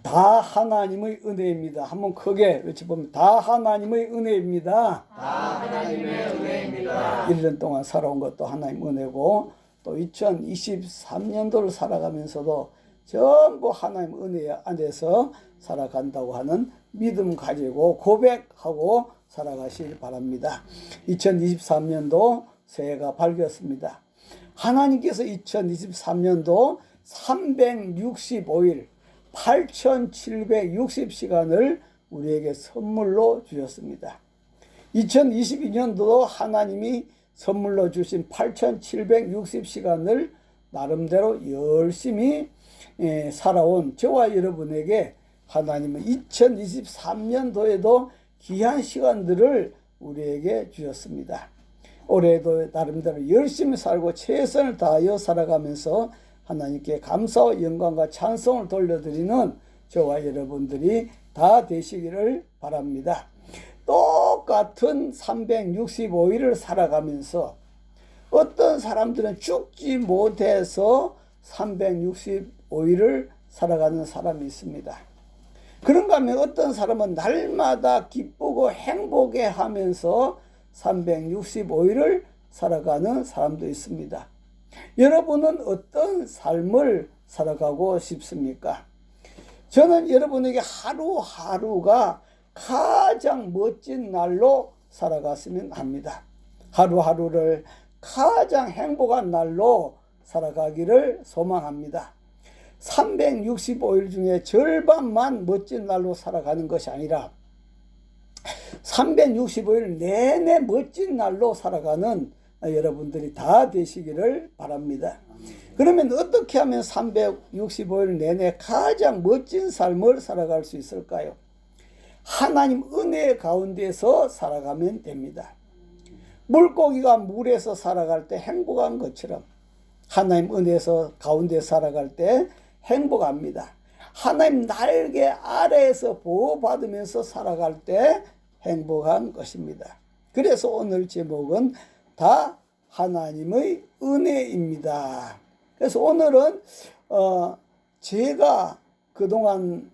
다 하나님의 은혜입니다. 한번 크게 외쳐보면 다 하나님의 은혜입니다. 다 하나님의 은혜입니다. 1년 동안 살아온 것도 하나님 은혜고 또 2023년도를 살아가면서도 전부 하나님 은혜 안에서 살아간다고 하는 믿음 가지고 고백하고 살아가시길 바랍니다. 2023년도 새해가 밝았습니다. 하나님께서 2023년도 365일 8760시간을 우리에게 선물로 주셨습니다. 2022년도 하나님이 선물로 주신 8760시간을 나름대로 열심히 살아온 저와 여러분에게 하나님은 2023년도에도 귀한 시간들을 우리에게 주셨습니다. 올해도 나름대로 열심히 살고 최선을 다하여 살아가면서 하나님께 감사와 영광과 찬송을 돌려드리는 저와 여러분들이 다 되시기를 바랍니다. 똑같은 365일을 살아가면서 어떤 사람들은 죽지 못해서 365일을 살아가는 사람이 있습니다. 그런가 하면 어떤 사람은 날마다 기쁘고 행복해 하면서 365일을 살아가는 사람도 있습니다. 여러분은 어떤 삶을 살아가고 싶습니까? 저는 여러분에게 하루하루가 가장 멋진 날로 살아갔으면 합니다. 하루하루를 가장 행복한 날로 살아가기를 소망합니다. 365일 중에 절반만 멋진 날로 살아가는 것이 아니라 365일 내내 멋진 날로 살아가는 여러분들이 다 되시기를 바랍니다. 그러면 어떻게 하면 365일 내내 가장 멋진 삶을 살아갈 수 있을까요? 하나님 은혜 가운데서 살아가면 됩니다. 물고기가 물에서 살아갈 때 행복한 것처럼 하나님 은혜에서 가운데 살아갈 때 행복합니다. 하나님 날개 아래에서 보호받으면서 살아갈 때 행복한 것입니다. 그래서 오늘 제목은 다 하나님의 은혜입니다. 그래서 오늘은 제가 그동안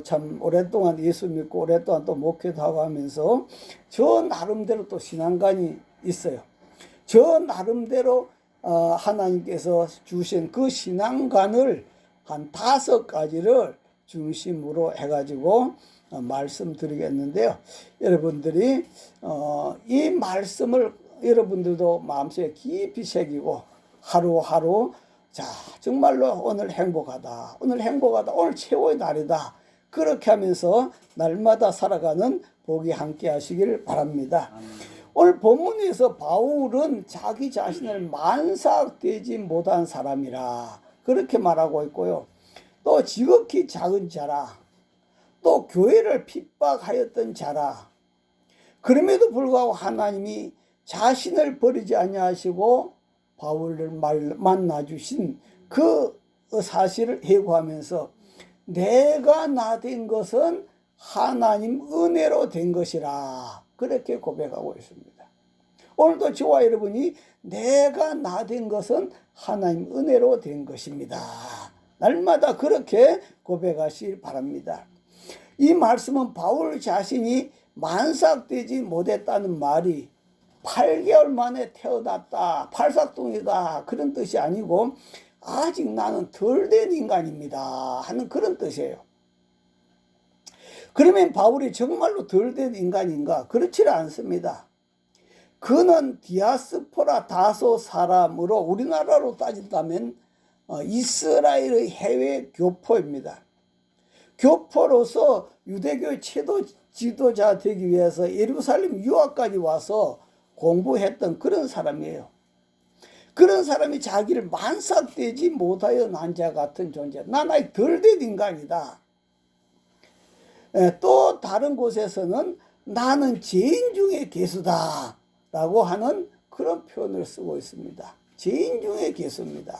참 오랫동안 예수 믿고 오랫동안 또 목회도 하고 하면서 저 나름대로 또 신앙관이 있어요. 저 나름대로 하나님께서 주신 그 신앙관을 한 5가지를 중심으로 해가지고 말씀드리겠는데요. 여러분들이 이 말씀을 여러분들도 마음속에 깊이 새기고 하루하루 자 정말로 오늘 행복하다, 오늘 행복하다, 오늘 최고의 날이다, 그렇게 하면서 날마다 살아가는 복이 함께 하시길 바랍니다. 오늘 본문에서 바울은 자기 자신을 만삭되지 못한 사람이라 그렇게 말하고 있고요. 또 지극히 작은 자라, 또 교회를 핍박하였던 자라, 그럼에도 불구하고 하나님이 자신을 버리지 아니하시고 바울을 만나주신 그 사실을 회고하면서 내가 나 된 것은 하나님 은혜로 된 것이라 그렇게 고백하고 있습니다. 오늘도 저와 여러분이 내가 나 된 것은 하나님 은혜로 된 것입니다. 날마다 그렇게 고백하시길 바랍니다. 이 말씀은 바울 자신이 만삭되지 못했다는 말이 8개월 만에 태어났다, 팔삭둥이다 그런 뜻이 아니고 아직 나는 덜 된 인간입니다 하는 그런 뜻이에요. 그러면 바울이 정말로 덜 된 인간인가? 그렇지 않습니다. 그는 디아스포라 다소 사람으로 우리나라로 따진다면 이스라엘의 해외 교포입니다. 교포로서 유대교의 최고 지도자 되기 위해서 예루살렘 유학까지 와서 공부했던 그런 사람이에요. 그런 사람이 자기를 만삭되지 못하여 난 자 같은 존재, 난 아직 덜 된 인간이다. 또 다른 곳에서는 나는 죄인 중에 괴수다 라고 하는 그런 표현을 쓰고 있습니다. 죄인 중에 괴수입니다.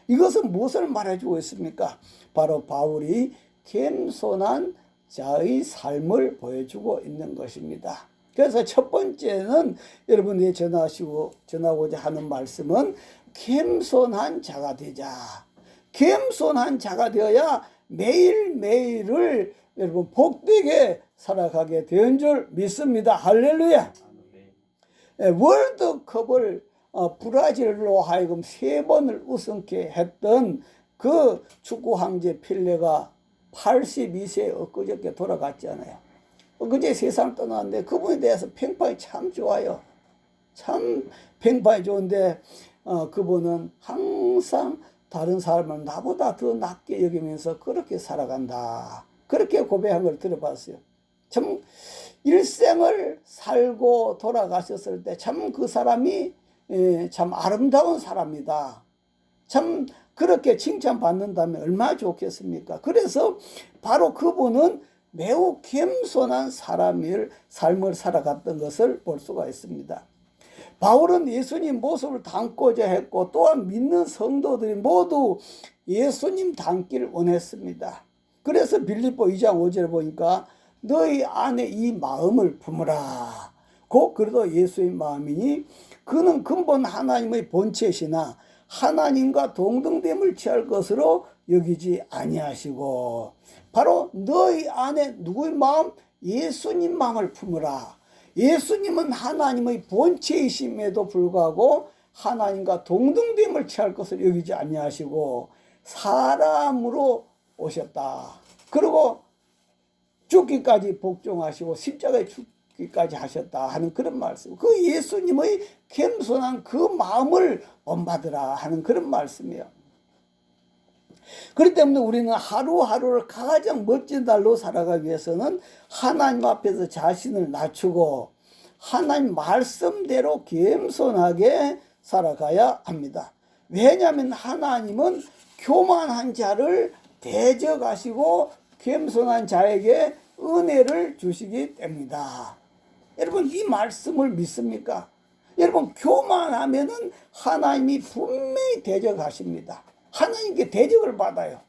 이것은 무엇을 말해주고 있습니까? 바로 바울이 겸손한 자의 삶을 보여주고 있는 것입니다. 그래서 첫 번째는 여러분이 전하고자 하는 말씀은 겸손한 자가 되자. 겸손한 자가 되어야 매일매일을 여러분 복되게 살아가게 된 줄 믿습니다. 할렐루야. 월드컵을 브라질로 하여금 3번을 우승케 했던 그 축구 황제 필레가 82세에 엊그저께 돌아갔잖아요. 엊그제 세상 떠났는데 그분에 대해서 평판이 참 좋아요. 참 평판이 좋은데 그분은 항상 다른 사람을 나보다 더 낮게 여기면서 그렇게 살아간다. 그렇게 고백한 걸 들어봤어요. 참 일생을 살고 돌아가셨을 때 참 그 사람이 참 아름다운 사람이다. 참 그렇게 칭찬받는다면 얼마나 좋겠습니까? 그래서 바로 그분은 매우 겸손한 삶을 살아갔던 것을 볼 수가 있습니다. 바울은 예수님 모습을 닮고자 했고 또한 믿는 성도들이 모두 예수님 닮기를 원했습니다. 그래서 빌립보 2장 5절에 보니까 너희 안에 이 마음을 품으라. 곧 그래도 예수의 마음이니 그는 근본 하나님의 본체시나 하나님과 동등됨을 취할 것으로 여기지 아니하시고 바로 너희 안에 누구의 마음? 예수님 마음을 품으라. 예수님은 하나님의 본체이심에도 불구하고 하나님과 동등됨을 취할 것을 여기지 아니하시고 사람으로 오셨다. 그리고 죽기까지 복종하시고 십자가에 죽기까지 하셨다 하는 그런 말씀. 그 예수님의 겸손한 그 마음을 본받으라 하는 그런 말씀이에요. 그렇기 때문에 우리는 하루하루를 가장 멋진 날로 살아가기 위해서는 하나님 앞에서 자신을 낮추고 하나님 말씀대로 겸손하게 살아가야 합니다. 왜냐하면 하나님은 교만한 자를 대적하시고 겸손한 자에게 은혜를 주시기 때문이다. 여러분 이 말씀을 믿습니까? 여러분 교만하면은 하나님이 분명히 대적하십니다. 하나님께 대적을 받아요.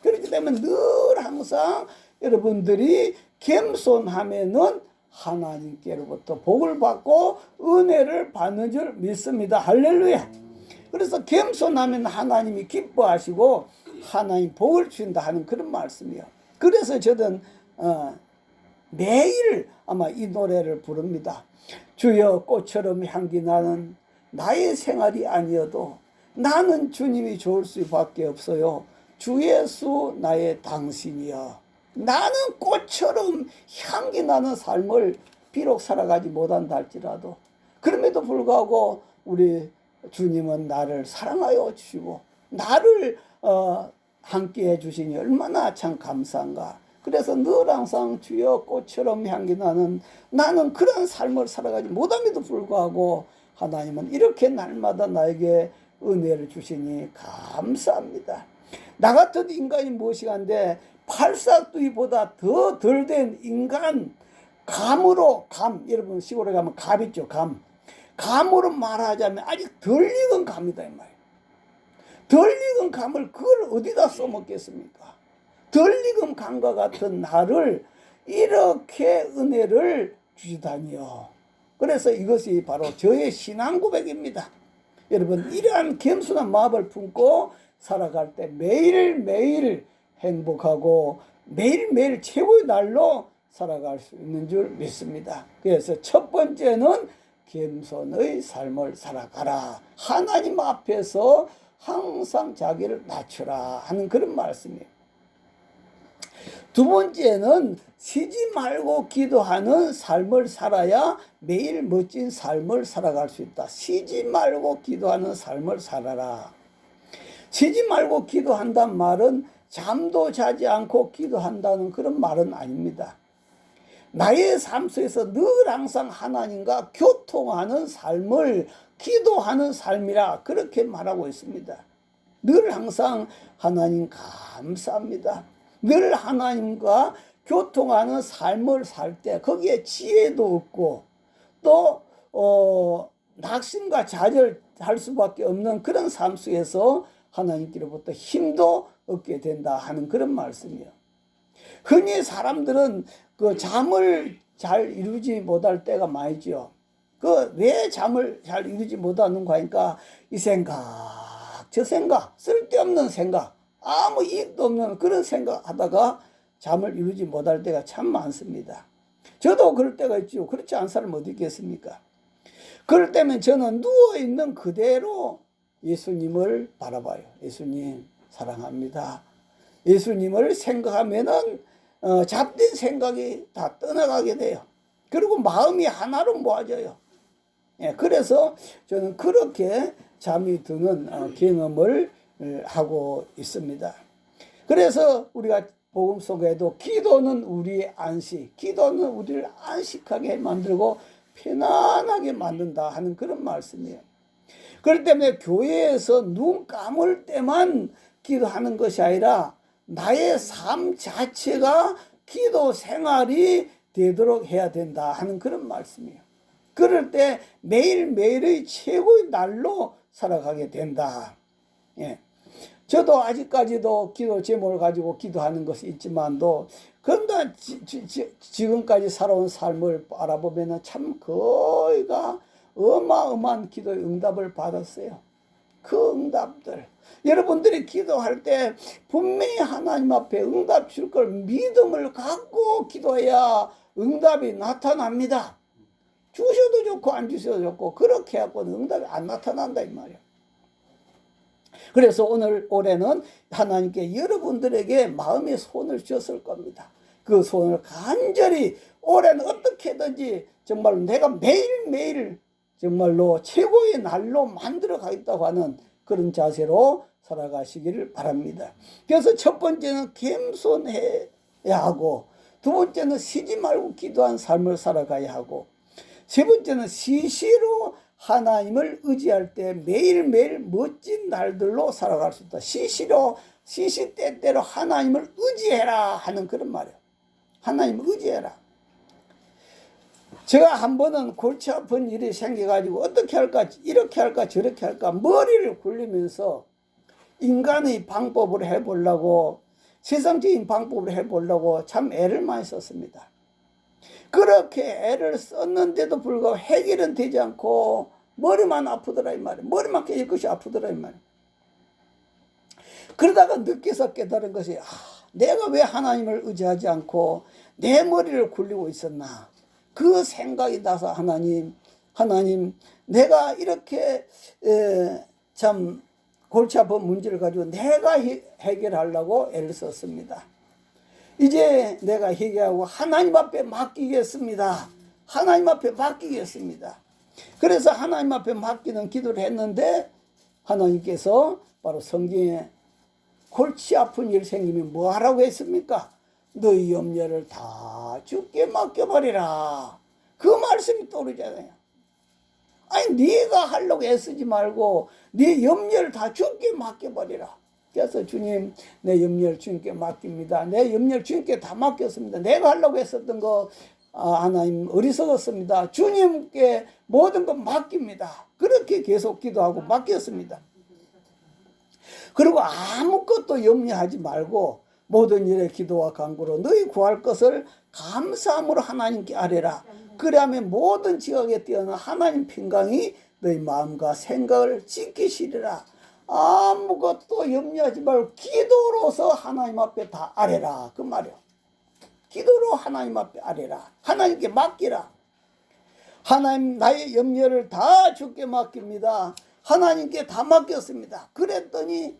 그렇기 때문에 늘 항상 여러분들이 겸손하면은 하나님께로부터 복을 받고 은혜를 받는 줄 믿습니다. 할렐루야. 그래서 겸손하면 하나님이 기뻐하시고 하나님 복을 주신다 하는 그런 말씀이에요. 그래서 저는 매일 아마 이 노래를 부릅니다. 주여 꽃처럼 향기 나는 나의 생활이 아니어도 나는 주님이 좋을 수밖에 없어요. 주 예수 나의 당신이여. 나는 꽃처럼 향기 나는 삶을 비록 살아가지 못한다 할지라도 그럼에도 불구하고 우리 주님은 나를 사랑하여 주시고 나를 함께 해주시니 얼마나 참 감사한가. 그래서 늘 항상 주여 꽃처럼 향기 나는 나는 그런 삶을 살아가지 못함에도 불구하고 하나님은 이렇게 날마다 나에게 은혜를 주시니 감사합니다. 나 같은 인간이 무엇이간데 팔싹두이보다 더 덜 된 인간 감으로 여러분 시골에 가면 감 있죠. 감으로 말하자면 아직 덜 익은 감이다 이 말이에요. 덜 익은 감을 그걸 어디다 써먹겠습니까? 덜 익은 감과 같은 나를 이렇게 은혜를 주시다니요. 그래서 이것이 바로 저의 신앙 고백입니다. 여러분 이러한 겸손한 마음을 품고 살아갈 때 매일매일 행복하고 매일매일 최고의 날로 살아갈 수 있는 줄 믿습니다. 그래서 첫 번째는 겸손의 삶을 살아가라. 하나님 앞에서 항상 자기를 낮추라 하는 그런 말씀이에요. 두 번째는 쉬지 말고 기도하는 삶을 살아야 매일 멋진 삶을 살아갈 수 있다. 쉬지 말고 기도하는 삶을 살아라. 쉬지 말고 기도한다는 말은 잠도 자지 않고 기도한다는 그런 말은 아닙니다. 나의 삶 속에서 늘 항상 하나님과 교통하는 삶을 기도하는 삶이라 그렇게 말하고 있습니다. 늘 항상 하나님 감사합니다. 늘 하나님과 교통하는 삶을 살 때 거기에 지혜도 없고 또 낙심과 좌절할 수밖에 없는 그런 삶 속에서 하나님께로부터 힘도 얻게 된다 하는 그런 말씀이에요. 흔히 사람들은 그 잠을 잘 이루지 못할 때가 많이죠. 그 왜 잠을 잘 이루지 못하는가 하니까 이 생각 저 생각 쓸데없는 생각 아무 이익도 없는 그런 생각하다가 잠을 이루지 못할 때가 참 많습니다. 저도 그럴 때가 있죠. 그렇지 않은 사람 어디 있겠습니까? 그럴 때면 저는 누워있는 그대로 예수님을 바라봐요. 예수님 사랑합니다. 예수님을 생각하면은 잡된 생각이 다 떠나가게 돼요. 그리고 마음이 하나로 모아져요. 예, 그래서 저는 그렇게 잠이 드는 경험을 하고 있습니다. 그래서 우리가 복음 속에도 기도는 우리의 안식, 기도는 우리를 안식하게 만들고 편안하게 만든다 하는 그런 말씀이에요. 그렇기 때문에 교회에서 눈 감을 때만 기도하는 것이 아니라 나의 삶 자체가 기도 생활이 되도록 해야 된다 하는 그런 말씀이에요. 그럴 때 매일매일의 최고의 날로 살아가게 된다. 예. 저도 아직까지도 기도 제목을 가지고 기도하는 것이 있지만도 그런데 지금까지 살아온 삶을 바라보면 참 거의가 어마어마한 기도의 응답을 받았어요. 그 응답들 여러분들이 기도할 때 분명히 하나님 앞에 응답 줄 걸 믿음을 갖고 기도해야 응답이 나타납니다. 주셔도 좋고 안 주셔도 좋고 그렇게 해갖고는 응답이 안 나타난다 이 말이에요. 그래서 올해는 하나님께 여러분들에게 마음의 손을 쥐었을 겁니다. 그 손을 간절히 올해는 어떻게든지 정말로 내가 매일매일 정말로 최고의 날로 만들어 가겠다고 하는 그런 자세로 살아가시기를 바랍니다. 그래서 첫 번째는 겸손해야 하고, 두 번째는 쉬지 말고 기도한 삶을 살아가야 하고, 세 번째는 시시로 하나님을 의지할 때 매일매일 멋진 날들로 살아갈 수 있다. 시시때때로 하나님을 의지해라 하는 그런 말이에요. 하나님을 의지해라. 제가 한 번은 골치 아픈 일이 생겨가지고 어떻게 할까, 이렇게 할까, 저렇게 할까 머리를 굴리면서 인간의 방법으로 해보려고, 세상적인 방법으로 해보려고 참 애를 많이 썼습니다. 그렇게 애를 썼는데도 불구하고 해결은 되지 않고 머리만 아프더라 이 말이에요. 머리만 깨질 것이 아프더라 이 말이에요. 그러다가 늦게서 깨달은 것이 내가 왜 하나님을 의지하지 않고 내 머리를 굴리고 있었나. 그 생각이 나서 하나님 내가 이렇게 참 골치 아픈 문제를 가지고 내가 해결하려고 애를 썼습니다. 이제 내가 해결하고 하나님 앞에 맡기겠습니다. 하나님 앞에 맡기겠습니다. 그래서 하나님 앞에 맡기는 기도를 했는데 하나님께서 바로 성경에 골치 아픈 일 생기면 뭐 하라고 했습니까? 너희 염려를 다 주께 맡겨버리라. 그 말씀이 떠오르잖아요. 아니 네가 하려고 애쓰지 말고 네 염려를 다 주께 맡겨버리라. 그래서 주님 내 염려를 주님께 맡깁니다. 내 염려를 주님께 다 맡겼습니다. 내가 하려고 했었던 거 하나님 어리석었습니다. 주님께 모든 것 맡깁니다. 그렇게 계속 기도하고 맡겼습니다. 그리고 아무것도 염려하지 말고 모든 일에 기도와 간구로 너희 구할 것을 감사함으로 하나님께 아뢰라. 그러면 모든 지각에 뛰어난 하나님 평강이 너희 마음과 생각을 지키시리라. 아무것도 염려하지 말고 기도로서 하나님 앞에 다 아뢰라. 그 말이요. 기도로 하나님 앞에 아뢰라. 하나님께 맡기라. 하나님 나의 염려를 다 주께 맡깁니다. 하나님께 다 맡겼습니다. 그랬더니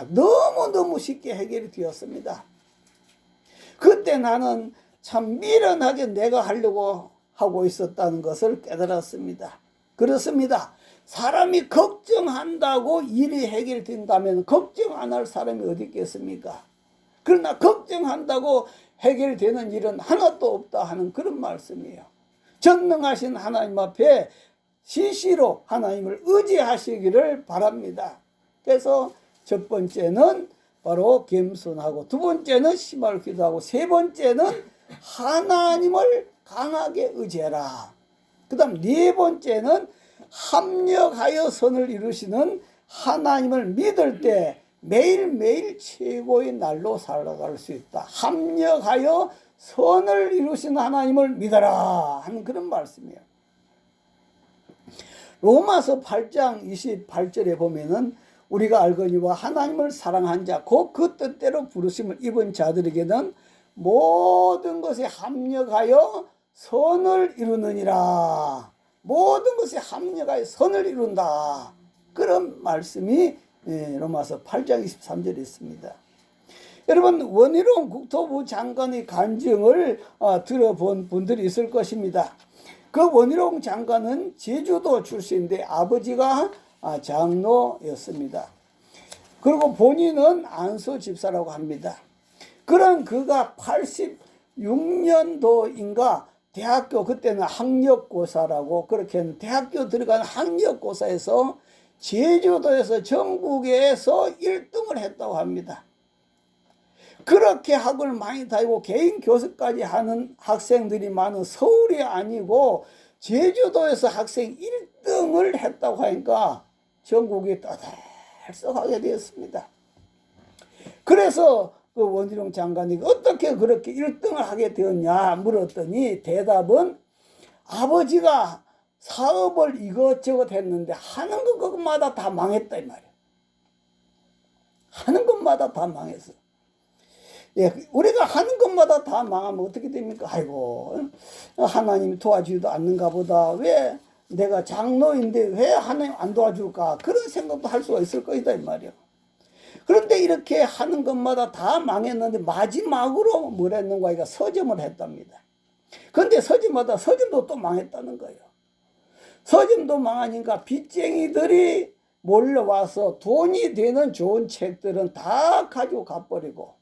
너무너무 쉽게 해결이 되었습니다. 그때 나는 참 미련하게 내가 하려고 하고 있었다는 것을 깨달았습니다. 그렇습니다. 사람이 걱정한다고 일이 해결된다면 걱정 안 할 사람이 어디 있겠습니까? 그러나 걱정한다고 해결되는 일은 하나도 없다 하는 그런 말씀이에요. 전능하신 하나님 앞에 시시로 하나님을 의지하시기를 바랍니다. 그래서 첫 번째는 바로 겸손하고, 두 번째는 심할 기도하고, 세 번째는 하나님을 강하게 의지해라. 그 다음 네 번째는 합력하여 선을 이루시는 하나님을 믿을 때 매일매일 최고의 날로 살아갈 수 있다. 합력하여 선을 이루시는 하나님을 믿어라 하는 그런 말씀이에요. 로마서 8장 28절에 보면은 우리가 알거니와 하나님을 사랑한 자 곧 그 뜻대로 부르심을 입은 자들에게는 모든 것에 합력하여 선을 이루느니라. 모든 것에 합력하여 선을 이룬다. 그런 말씀이 로마서 8장 23절에 있습니다. 여러분, 원희룡 국토부 장관의 간증을 들어본 분들이 있을 것입니다. 그 원희룡 장관은 제주도 출신인데 아버지가 장로였습니다. 그리고 본인은 안수 집사라고 합니다. 그런 그가 86년도인가 대학교, 그때는 학력고사라고 그렇게 했는데 대학교 들어간 학력고사에서 제주도에서 전국에서 1등을 했다고 합니다. 그렇게 학원을 많이 다니고 개인 교습까지 하는 학생들이 많은 서울이 아니고 제주도에서 학생 1등을 했다고 하니까 전국이 떠들썩하게 되었습니다. 그래서 그 원희룡 장관이 어떻게 그렇게 1등을 하게 되었냐 물었더니 대답은 아버지가 사업을 이것저것 했는데 하는 것마다 다 망했다 이 말이야. 하는 것마다 다 망했어. 예, 우리가 하는 것마다 다 망하면 어떻게 됩니까? 아이고, 하나님이 도와주지도 않는가 보다. 왜 내가 장로인데 왜 하나님 안 도와줄까? 그런 생각도 할 수가 있을 것이다 이 말이야. 그런데 이렇게 하는 것마다 다 망했는데 마지막으로 뭘 했는가? 그러니까 서점을 했답니다. 그런데 서점도 또 망했다는 거예요. 서점도 망하니까 빚쟁이들이 몰려와서 돈이 되는 좋은 책들은 다 가지고 가버리고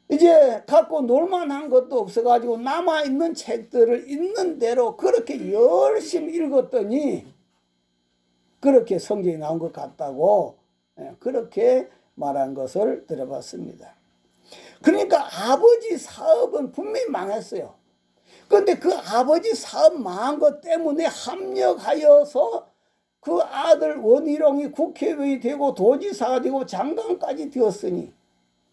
이제 갖고 놀만한 것도 없어가지고 남아있는 책들을 있는 대로 그렇게 열심히 읽었더니 그렇게 성경이 나온 것 같다고 그렇게 말한 것을 들어봤습니다. 그러니까 아버지 사업은 분명히 망했어요. 그런데 그 아버지 사업 망한 것 때문에 합력하여서 그 아들 원희룡이 국회의원이 되고 도지사가 되고 장관까지 되었으니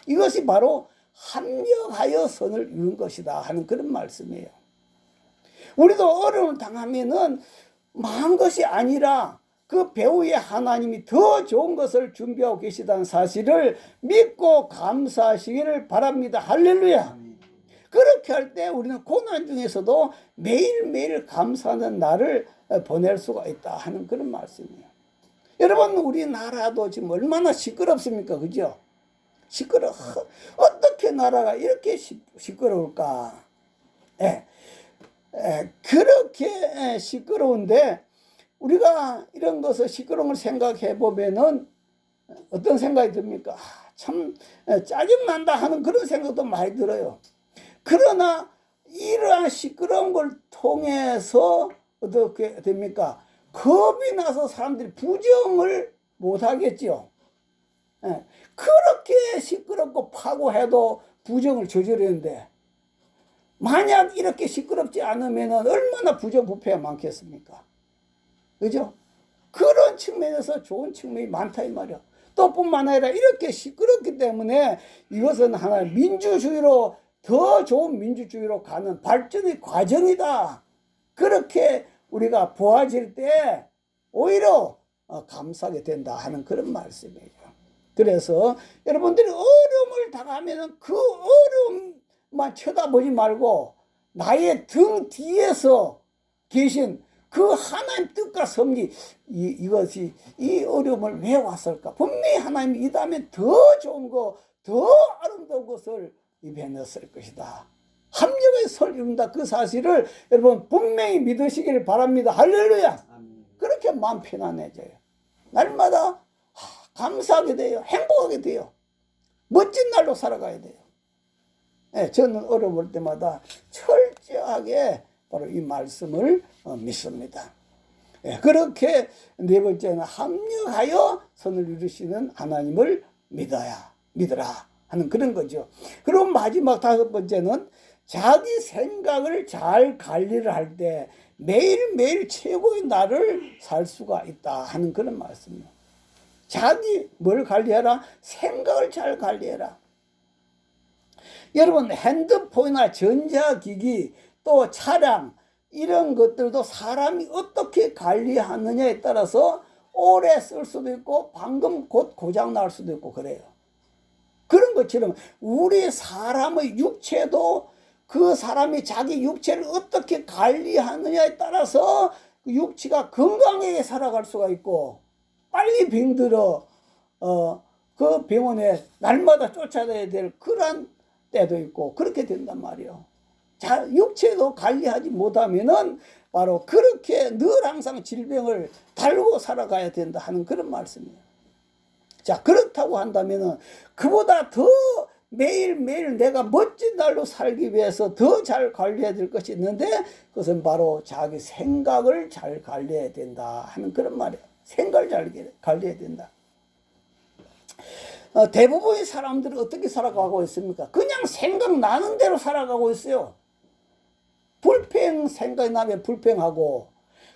이것이 바로 합력하여 선을 이룬 것이다 하는 그런 말씀이에요. 우리도 어려움을 당하면은 망한 것이 아니라 그 배후에 하나님이 더 좋은 것을 준비하고 계시다는 사실을 믿고 감사하시기를 바랍니다. 할렐루야. 그렇게 할 때 우리는 고난 중에서도 매일매일 감사하는 날을 보낼 수가 있다 하는 그런 말씀이에요. 여러분, 우리나라도 지금 얼마나 시끄럽습니까? 그죠? 어떻게 나라가 이렇게 시끄러울까? 그렇게 시끄러운데 우리가 이런 것을 시끄러운 걸 생각해 보면은 어떤 생각이 듭니까? 참 짜증난다 하는 그런 생각도 많이 들어요. 그러나 이러한 시끄러운 걸 통해서 어떻게 됩니까? 겁이 나서 사람들이 부정을 못 하겠죠. 그렇게 시끄럽고 파고해도 부정을 저지르는데 만약 이렇게 시끄럽지 않으면 얼마나 부정부패가 많겠습니까? 그죠? 그런 측면에서 좋은 측면이 많다 이 말이야. 또 뿐만 아니라 이렇게 시끄럽기 때문에 이것은 하나의 민주주의로 더 좋은 민주주의로 가는 발전의 과정이다. 그렇게 우리가 보아질 때 오히려 감사하게 된다 하는 그런 말씀이에요. 그래서 여러분들이 어려움을 당하면 그 어려움만 쳐다보지 말고 나의 등 뒤에서 계신 그 하나님 뜻과 섭리 이것이 이 어려움을 왜 왔을까? 분명히 하나님이 이 다음에 더 좋은 거, 더 아름다운 것을 입혀냈을 것이다. 합력의 선을 이룬다. 그 사실을 여러분 분명히 믿으시길 바랍니다. 할렐루야. 그렇게 마음 편안해져요. 날마다 감사하게 돼요. 행복하게 돼요. 멋진 날로 살아가야 돼요. 저는 어려울 때마다 철저하게 바로 이 말씀을 믿습니다. 그렇게 네 번째는 합력하여 선을 이루시는 하나님을 믿어라 하는 그런 거죠. 그리고 마지막 다섯 번째는 자기 생각을 잘 관리를 할 때 매일매일 최고의 날을 살 수가 있다 하는 그런 말씀이에요. 자기 뭘 관리해라? 생각을 잘 관리해라. 여러분 핸드폰이나 전자기기 또 차량 이런 것들도 사람이 어떻게 관리하느냐에 따라서 오래 쓸 수도 있고 방금 곧 고장 날 수도 있고 그래요. 그런 것처럼 우리 사람의 육체도 그 사람이 자기 육체를 어떻게 관리하느냐에 따라서 그 육체가 건강하게 살아갈 수가 있고 빨리 병들어 그 병원에 날마다 쫓아다녀야 될 그런 때도 있고 그렇게 된단 말이에요. 자, 육체도 관리하지 못하면은 바로 그렇게 늘 항상 질병을 달고 살아가야 된다 하는 그런 말씀이에요. 자, 그렇다고 한다면은 그보다 더 매일매일 내가 멋진 날로 살기 위해서 더 잘 관리해야 될 것이 있는데 그것은 바로 자기 생각을 잘 관리해야 된다 하는 그런 말이에요. 생각을 잘 관리해야 된다. 대부분의 사람들은 어떻게 살아가고 있습니까? 그냥 생각나는 대로 살아가고 있어요. 불평 생각이 나면 불평하고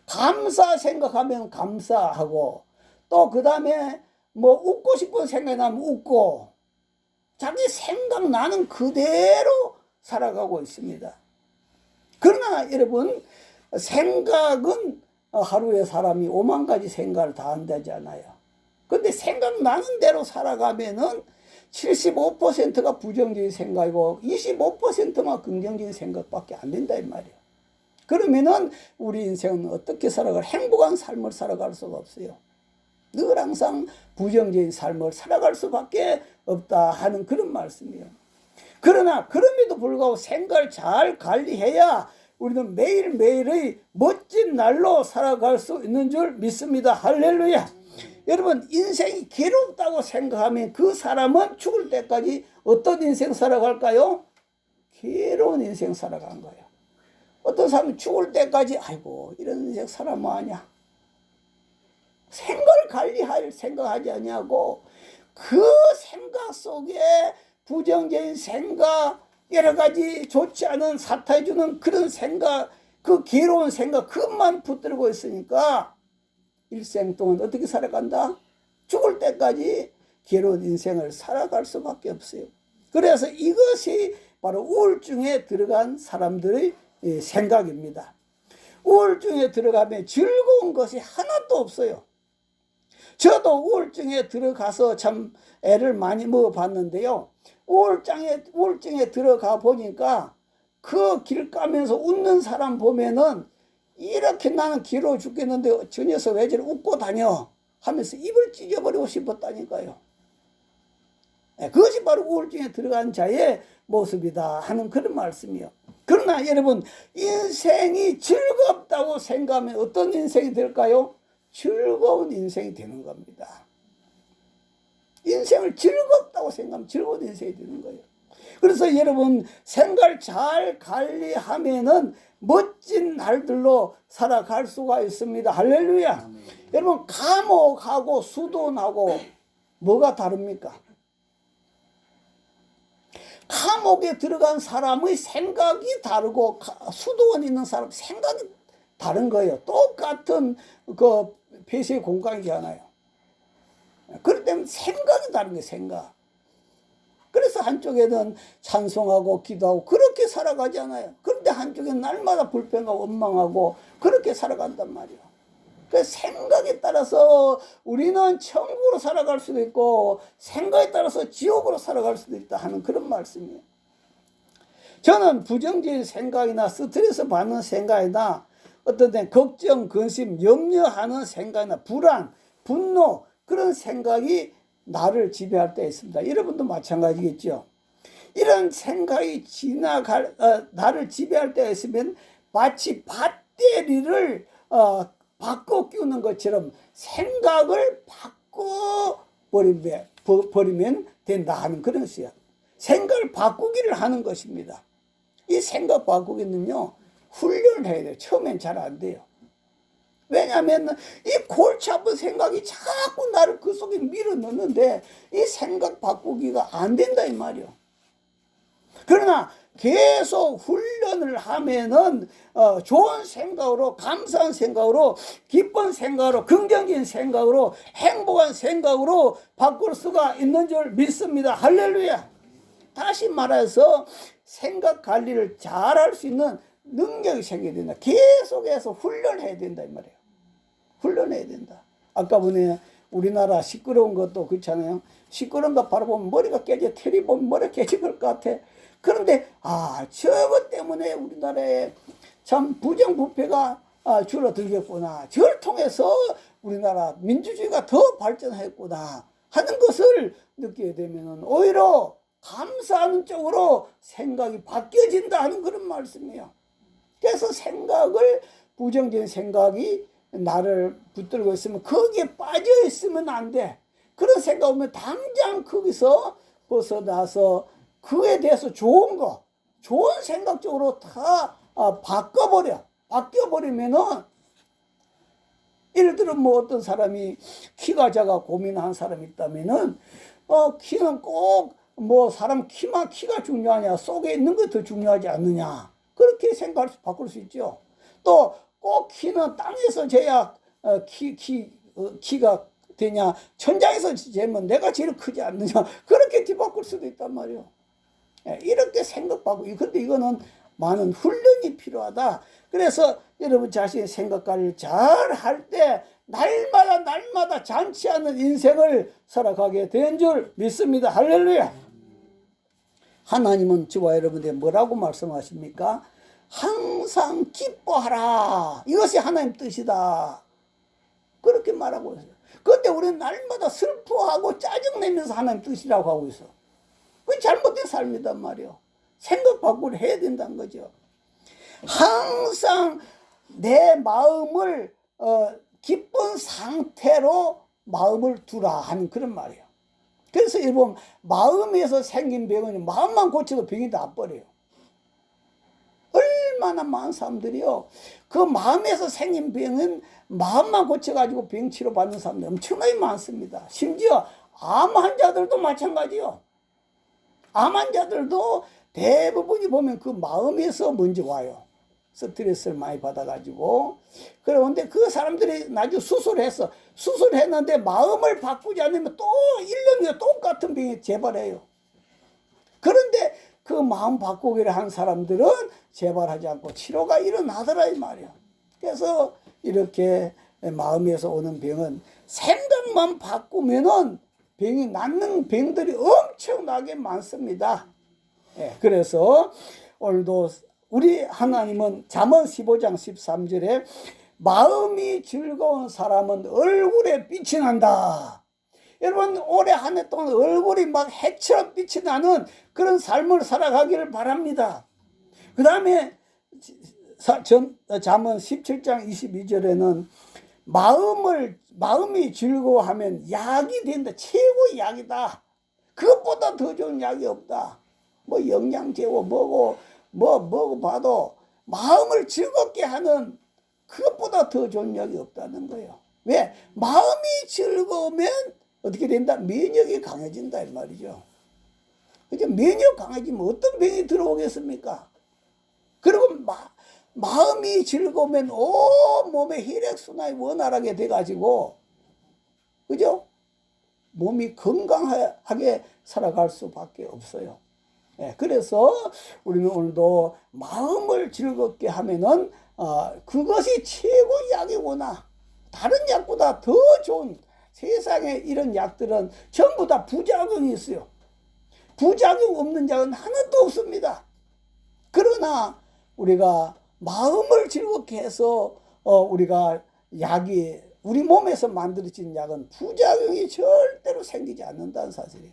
감사 생각하면 감사하고 또 그 다음에 뭐 웃고 싶은 생각이 나면 웃고 자기 생각나는 그대로 살아가고 있습니다. 그러나 여러분 생각은 하루에 사람이 5만 가지 생각을 다 한다지 않아요. 근데 생각나는 대로 살아가면은 75%가 부정적인 생각이고 25%만 긍정적인 생각밖에 안 된다 이 말이에요. 그러면은 우리 인생은 어떻게 살아갈 행복한 삶을 살아갈 수가 없어요. 늘 항상 부정적인 삶을 살아갈 수밖에 없다 하는 그런 말씀이에요. 그러나 그럼에도 불구하고 생각을 잘 관리해야 우리는 매일매일의 멋진 날로 살아갈 수 있는 줄 믿습니다. 할렐루야. 여러분 인생이 괴롭다고 생각하면 그 사람은 죽을 때까지 어떤 인생 살아갈까요? 괴로운 인생 살아간 거예요. 어떤 사람은 죽을 때까지 아이고 이런 인생 살아 뭐하냐. 생각을 관리할 생각하지 아니하고 그 생각 속에 부정적인 생각 여러 가지 좋지 않은 사타해 주는 그런 생각 그 괴로운 생각 그것만 붙들고 있으니까 일생 동안 어떻게 살아간다? 죽을 때까지 괴로운 인생을 살아갈 수밖에 없어요. 그래서 이것이 바로 우울증에 들어간 사람들의 생각입니다. 우울증에 들어가면 즐거운 것이 하나도 없어요. 저도 우울증에 들어가서 참 애를 많이 먹어봤는데요. 우울증에 들어가 보니까 그 길 가면서 웃는 사람 보면은 이렇게 나는 괴로워 죽겠는데 저 녀석 왜 저리 웃고 다녀 하면서 입을 찢어버리고 싶었다니까요. 그것이 바로 우울증에 들어간 자의 모습이다 하는 그런 말씀이요. 그러나 여러분 인생이 즐겁다고 생각하면 어떤 인생이 될까요? 즐거운 인생이 되는 겁니다. 인생을 즐겁다고 생각하면 즐거운 인생이 되는 거예요. 그래서 여러분 생각을 잘 관리하면은 멋진 날들로 살아갈 수가 있습니다. 할렐루야. 여러분 감옥하고 수도원하고 뭐가 다릅니까? 감옥에 들어간 사람의 생각이 다르고 수도원에 있는 사람 생각이 다른 거예요. 똑같은 그 폐쇄 공간이잖아요. 그렇기 때문에 생각이 다른 거예요. 생각. 그래서 한쪽에는 찬송하고 기도하고 그렇게 살아가잖아요. 그런데 한쪽에는 날마다 불평하고 원망하고 그렇게 살아간단 말이에요. 그 생각에 따라서 우리는 천국으로 살아갈 수도 있고 생각에 따라서 지옥으로 살아갈 수도 있다 하는 그런 말씀이에요. 저는 부정적인 생각이나 스트레스 받는 생각이나 어떤 때 걱정, 근심, 염려하는 생각이나 불안, 분노 그런 생각이 나를 지배할 때 있습니다. 여러분도 마찬가지겠죠. 이런 생각이 나를 지배할 때가 있으면 마치 배터리를 바꿔 끼우는 것처럼 생각을 바꿔버리면 된다 하는 그런 것이야. 생각을 바꾸기를 하는 것입니다. 이 생각 바꾸기는요 훈련을 해야 돼요. 처음엔 잘 안 돼요. 왜냐하면 이 골치 아픈 생각이 자꾸 나를 그 속에 밀어넣는데 이 생각 바꾸기가 안 된다 이 말이요. 그러나 계속 훈련을 하면은 좋은 생각으로 감사한 생각으로 기쁜 생각으로 긍정적인 생각으로 행복한 생각으로 바꿀 수가 있는 줄 믿습니다. 할렐루야. 다시 말해서 생각 관리를 잘할 수 있는 능력이 생겨야 된다. 계속해서 훈련해야 된다 이 말이에요. 훈련해야 된다. 아까 보니 우리나라 시끄러운 것도 그렇잖아요. 시끄러운 거 바라보면 머리가 깨져, 테레비 보면 머리가 깨질 것 같아. 그런데 저것 때문에 우리나라에 참 부정부패가 줄어들겠구나. 저를 통해서 우리나라 민주주의가 더 발전했구나 하는 것을 느끼게 되면 오히려 감사하는 쪽으로 생각이 바뀌어진다 하는 그런 말씀이에요. 그래서 부정적인 생각이 나를 붙들고 있으면 거기에 빠져 있으면 안 돼. 그런 생각 오면 당장 거기서 벗어나서 그에 대해서 좋은 생각 쪽으로 다 바뀌어버리면은, 예를 들어 어떤 사람이 키가 작아 고민한 사람이 있다면은 키는 꼭 사람 키가 중요하냐, 속에 있는 게 더 중요하지 않느냐, 그렇게 바꿀 수 있죠. 또 꼭 키는 땅에서 재야 키가 되냐, 천장에서 재면 내가 제일 크지 않느냐, 그렇게 뒤바꿀 수도 있단 말이에요. 이렇게 생각하고, 근데 이거는 많은 훈련이 필요하다. 그래서 여러분 자신의 생각 관리를 잘 할 때 날마다 잔치 않는 인생을 살아가게 된 줄 믿습니다. 할렐루야. 하나님은 저와 여러분에게 뭐라고 말씀하십니까? 항상 기뻐하라. 이것이 하나님 뜻이다. 그렇게 말하고 있어요. 그런데 우리는 날마다 슬퍼하고 짜증내면서 하나님 뜻이라고 하고 있어. 그게 잘못된 삶이단 말이에요. 생각 바꾸를 해야 된다는 거죠. 항상 내 마음을 기쁜 상태로 마음을 두라 하는 그런 말이에요. 그래서 여러분, 마음에서 생긴 병은 마음만 고쳐도 병이 나버려요. 얼마나 많은 사람들이요, 그 마음에서 생긴 병은 마음만 고쳐가지고 병 치료 받는 사람들 엄청나게 많습니다. 심지어 암 환자들도 마찬가지요. 암 환자들도 대부분이 보면 그 마음에서 먼저 와요. 스트레스를 많이 받아가지고. 그런데 그 사람들이 나중에 수술했는데 마음을 바꾸지 않으면 또 1년 뒤에 똑같은 병이 재발해요. 그런데 그 마음 바꾸기를 한 사람들은 재발하지 않고 치료가 일어나더라 이 말이야. 그래서 이렇게 마음에서 오는 병은 생각만 바꾸면은 병이 낫는 병들이 엄청나게 많습니다. 그래서 오늘도 우리 하나님은 잠언 15장 13절에 마음이 즐거운 사람은 얼굴에 빛이 난다. 여러분, 올해 한 해 동안 얼굴이 막 해처럼 빛이 나는 그런 삶을 살아가기를 바랍니다. 그 다음에 잠언 17장 22절에는 마음이 즐거워하면 약이 된다. 최고의 약이다. 그것보다 더 좋은 약이 없다. 영양제고 뭐고 봐도 마음을 즐겁게 하는 그것보다 더 좋은 약이 없다는 거예요. 왜? 마음이 즐거우면 어떻게 된다? 면역이 강해진다 이 말이죠. 그죠? 면역 강해지면 어떤 병이 들어오겠습니까? 그리고 마음이 즐거우면 온 몸의 혈액순환이 원활하게 돼가지고, 그죠? 몸이 건강하게 살아갈 수밖에 없어요. 그래서 우리는 오늘도 마음을 즐겁게 하면은 그것이 최고의 약이구나. 다른 약보다 더 좋은, 세상에 이런 약들은 전부 다 부작용이 있어요. 부작용 없는 약은 하나도 없습니다. 그러나 우리가 마음을 즐겁게 해서 우리가 우리 몸에서 만들어진 약은 부작용이 절대로 생기지 않는다는 사실이에요.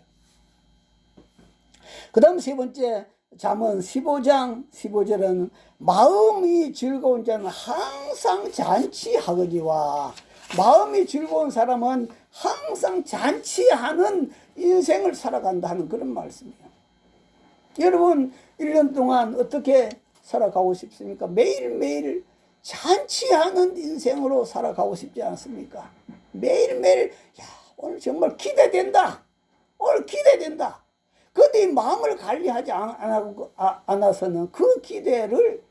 그 다음 세 번째, 잠언 15장 15절은 마음이 즐거운 자는 항상 잔치하거니와, 마음이 즐거운 사람은 항상 잔치하는 인생을 살아간다 하는 그런 말씀이에요. 여러분, 1년 동안 어떻게 살아가고 싶습니까? 매일매일 잔치하는 인생으로 살아가고 싶지 않습니까? 매일매일 오늘 정말 기대된다. 오늘 기대된다. 그런데 이 마음을 관리하지 않아서는 그 기대를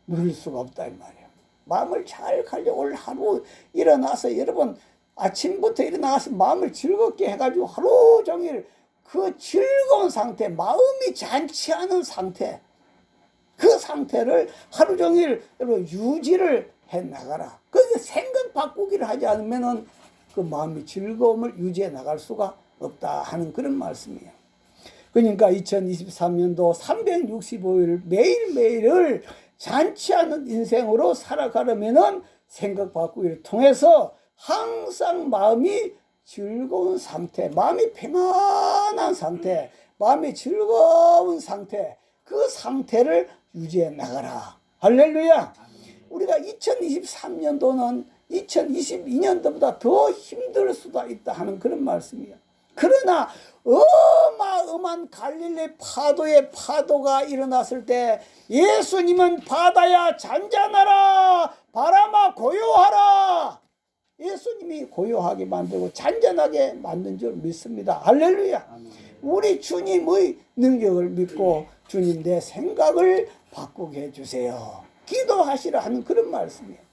누릴 수가 없다 이 말이에요. 마음을 잘 관리, 오늘 하루 일어나서 여러분 아침부터 일어나서 마음을 즐겁게 해가지고 하루 종일 그 즐거운 상태, 마음이 잔치하는 상태, 그 상태를 하루 종일 여러분 유지를 해 나가라. 그래서 생각 바꾸기를 하지 않으면은 그 마음의 즐거움을 유지해 나갈 수가 없다 하는 그런 말씀이에요. 그러니까 2023년도 365일 매일매일을 잔치하는 인생으로 살아가려면은 생각 바꾸기를 통해서 항상 마음이 즐거운 상태, 마음이 평안한 상태, 마음이 즐거운 상태, 그 상태를 유지해 나가라. 할렐루야. 우리가 2023년도는 2022년도보다 더 힘들 수도 있다 하는 그런 말씀이에요. 그러나 어마어마한 갈릴리 파도의 파도가 일어났을 때 예수님은 바다야 잔잔하라, 바람아 고요하라. 예수님이 고요하게 만들고 잔잔하게 만든 줄 믿습니다. 할렐루야. 우리 주님의 능력을 믿고 주님 내 생각을 바꾸게 해주세요. 기도하시라 하는 그런 말씀이에요.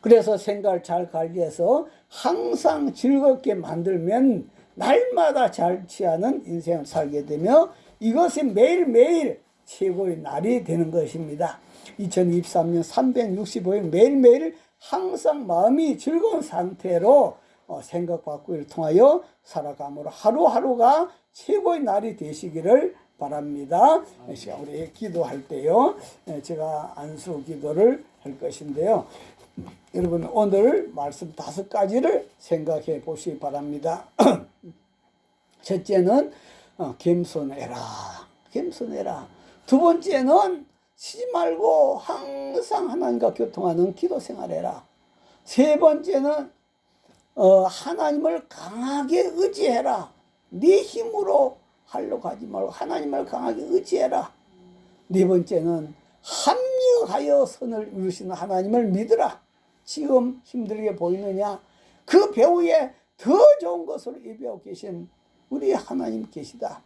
그래서 생각을 잘 관리해서 항상 즐겁게 만들면 날마다 잔치하는 인생을 살게 되며 이것이 매일매일 최고의 날이 되는 것입니다. 2023년 365일 매일매일 항상 마음이 즐거운 상태로 생각 바꾸기를 통하여 살아감으로 하루하루가 최고의 날이 되시기를 바랍니다. 우리 기도할 때요, 제가 안수 기도를 할 것인데요. 여러분 오늘 말씀 5가지를 생각해 보시기 바랍니다. 첫째는 겸손해라. 겸손해라. 두 번째는 쉬지 말고 항상 하나님과 교통하는 기도 생활해라. 세 번째는 하나님을 강하게 의지해라. 네 힘으로 하려고 하지 말고 하나님을 강하게 의지해라. 네 번째는 합력하여 선을 이루시는 하나님을 믿으라. 지금 힘들게 보이느냐? 그 배후에 더 좋은 것을 예비하고 계신 우리 하나님 계시다.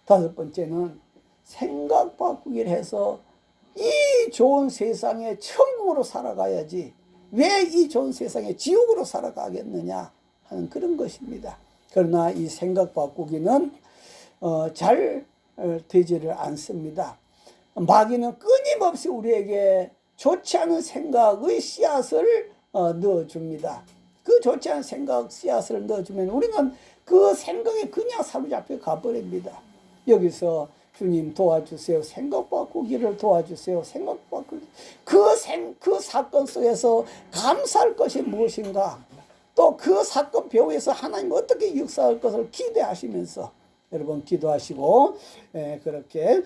다섯 번째는 생각 바꾸기를 해서 이 좋은 세상에 천국으로 살아가야지 왜 이 좋은 세상에 지옥으로 살아가겠느냐 하는 그런 것입니다. 그러나 이 생각 바꾸기는 잘 되지를 않습니다. 마귀는 끊임없이 우리에게 좋지 않은 생각의 씨앗을 넣어줍니다. 그 좋지 않은 생각 씨앗을 넣어주면 우리는 그 생각에 그냥 사로잡혀 가버립니다. 여기서 주님 도와주세요. 생각 바꾸기를 도와주세요. 생각 바꾸기. 그 사건 속에서 감사할 것이 무엇인가? 또 그 사건 배후에서 하나님 어떻게 역사할 것을 기대하시면서 여러분 기도하시고 그렇게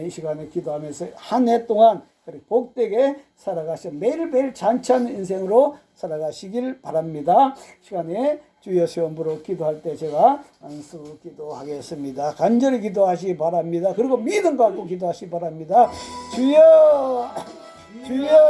이 시간에 기도하면서 한 해 동안 복되게 살아가시고 매일매일 잔치하는 인생으로 살아가시길 바랍니다. 시간에 주여 시험부로 기도할 때 제가 안수 기도하겠습니다. 간절히 기도하시기 바랍니다. 그리고 믿음 갖고 기도하시기 바랍니다. 주여 주여